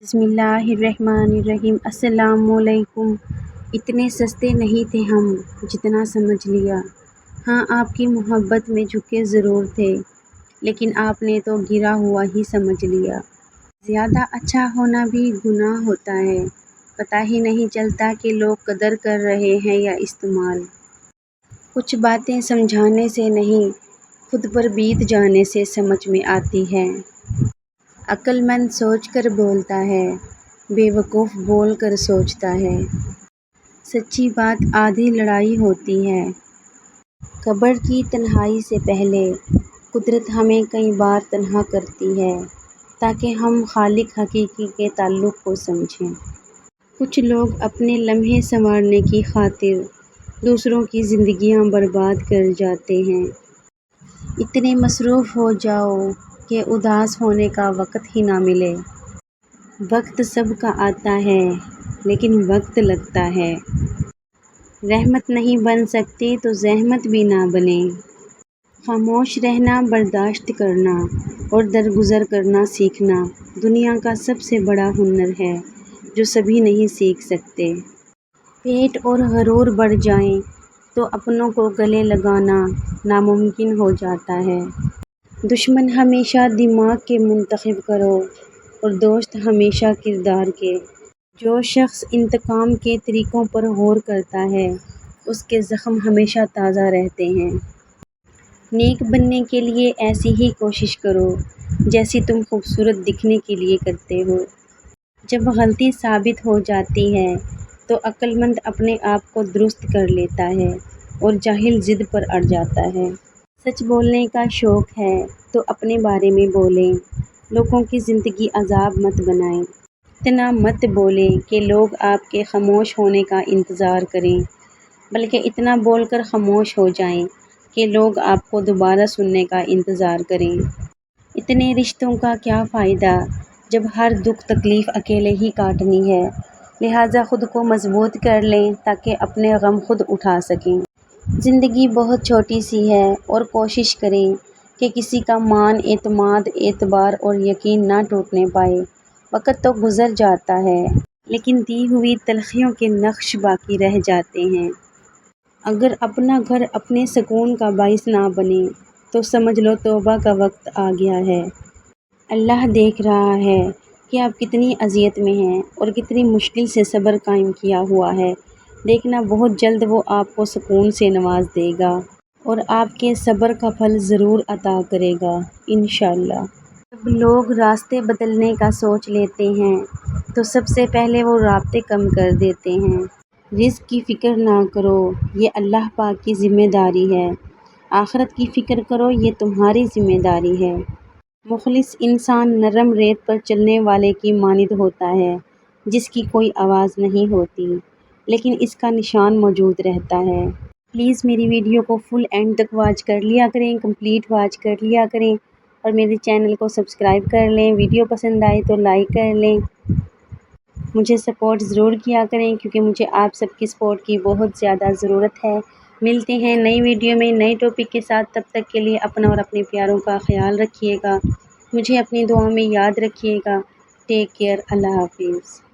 بسم اللہ الرحمن الرحیم۔ السلام علیکم۔ اتنے سستے نہیں تھے ہم جتنا سمجھ لیا، ہاں آپ کی محبت میں جھکے ضرور تھے، لیکن آپ نے تو گرا ہوا ہی سمجھ لیا۔ زیادہ اچھا ہونا بھی گناہ ہوتا ہے، پتہ ہی نہیں چلتا کہ لوگ قدر کر رہے ہیں یا استعمال۔ کچھ باتیں سمجھانے سے نہیں، خود پر بیت جانے سے سمجھ میں آتی ہیں۔ عقل مند سوچ کر بولتا ہے، بے وقوف بول کر سوچتا ہے۔ سچی بات آدھی لڑائی ہوتی ہے۔ قبر کی تنہائی سے پہلے قدرت ہمیں کئی بار تنہا کرتی ہے تاکہ ہم خالق حقیقی کے تعلق کو سمجھیں۔ کچھ لوگ اپنے لمحے سنوارنے کی خاطر دوسروں کی زندگیاں برباد کر جاتے ہیں۔ اتنے مصروف ہو جاؤ کہ اداس ہونے کا وقت ہی نہ ملے۔ وقت سب کا آتا ہے لیکن وقت لگتا ہے۔ رحمت نہیں بن سکتے تو زحمت بھی نہ بنے۔ خاموش رہنا برداشت کرنا اور درگزر کرنا سیکھنا دنیا کا سب سے بڑا ہنر ہے جو سبھی نہیں سیکھ سکتے۔ پیٹ اور غرور بڑھ جائیں تو اپنوں کو گلے لگانا ناممکن ہو جاتا ہے۔ دشمن ہمیشہ دماغ کے منتخب کرو اور دوست ہمیشہ کردار کے۔ جو شخص انتقام کے طریقوں پر غور کرتا ہے اس کے زخم ہمیشہ تازہ رہتے ہیں۔ نیک بننے کے لیے ایسی ہی کوشش کرو جیسی تم خوبصورت دکھنے کے لیے کرتے ہو۔ جب غلطی ثابت ہو جاتی ہے تو عقل مند اپنے آپ کو درست کر لیتا ہے اور جاہل ضد پر اڑ جاتا ہے۔ سچ بولنے کا شوق ہے تو اپنے بارے میں بولیں، لوگوں کی زندگی عذاب مت بنائیں۔ اتنا مت بولیں کہ لوگ آپ کے خاموش ہونے کا انتظار کریں، بلکہ اتنا بول کر خاموش ہو جائیں کہ لوگ آپ کو دوبارہ سننے کا انتظار کریں۔ اتنے رشتوں کا کیا فائدہ جب ہر دکھ تکلیف اکیلے ہی کاٹنی ہے، لہٰذا خود کو مضبوط کر لیں تاکہ اپنے غم خود اٹھا سکیں۔ زندگی بہت چھوٹی سی ہے اور کوشش کریں کہ کسی کا مان اعتماد اعتبار اور یقین نہ ٹوٹنے پائے۔ وقت تو گزر جاتا ہے لیکن دی ہوئی تلخیوں کے نقش باقی رہ جاتے ہیں۔ اگر اپنا گھر اپنے سکون کا باعث نہ بنے تو سمجھ لو توبہ کا وقت آ گیا ہے۔ اللہ دیکھ رہا ہے کہ آپ کتنی اذیت میں ہیں اور کتنی مشکل سے صبر قائم کیا ہوا ہے۔ دیکھنا بہت جلد وہ آپ کو سکون سے نواز دے گا اور آپ کے صبر کا پھل ضرور عطا کرے گا انشاءاللہ۔ جب لوگ راستے بدلنے کا سوچ لیتے ہیں تو سب سے پہلے وہ رابطے کم کر دیتے ہیں۔ رزق کی فکر نہ کرو، یہ اللہ پاک کی ذمہ داری ہے۔ آخرت کی فکر کرو، یہ تمہاری ذمہ داری ہے۔ مخلص انسان نرم ریت پر چلنے والے کی مانند ہوتا ہے جس کی کوئی آواز نہیں ہوتی لیکن اس کا نشان موجود رہتا ہے۔ پلیز میری ویڈیو کو فل اینڈ تک واچ کر لیا کریں، کمپلیٹ واچ کر لیا کریں اور میرے چینل کو سبسکرائب کر لیں۔ ویڈیو پسند آئے تو لائک کر لیں۔ مجھے سپورٹ ضرور کیا کریں کیونکہ مجھے آپ سب کی سپورٹ کی بہت زیادہ ضرورت ہے۔ ملتے ہیں نئی ویڈیو میں نئی ٹاپک کے ساتھ، تب تک کے لیے اپنا اور اپنے پیاروں کا خیال رکھیے گا۔ مجھے اپنی دعاؤں میں یاد رکھیے گا۔ Take care. اللہ حافظ۔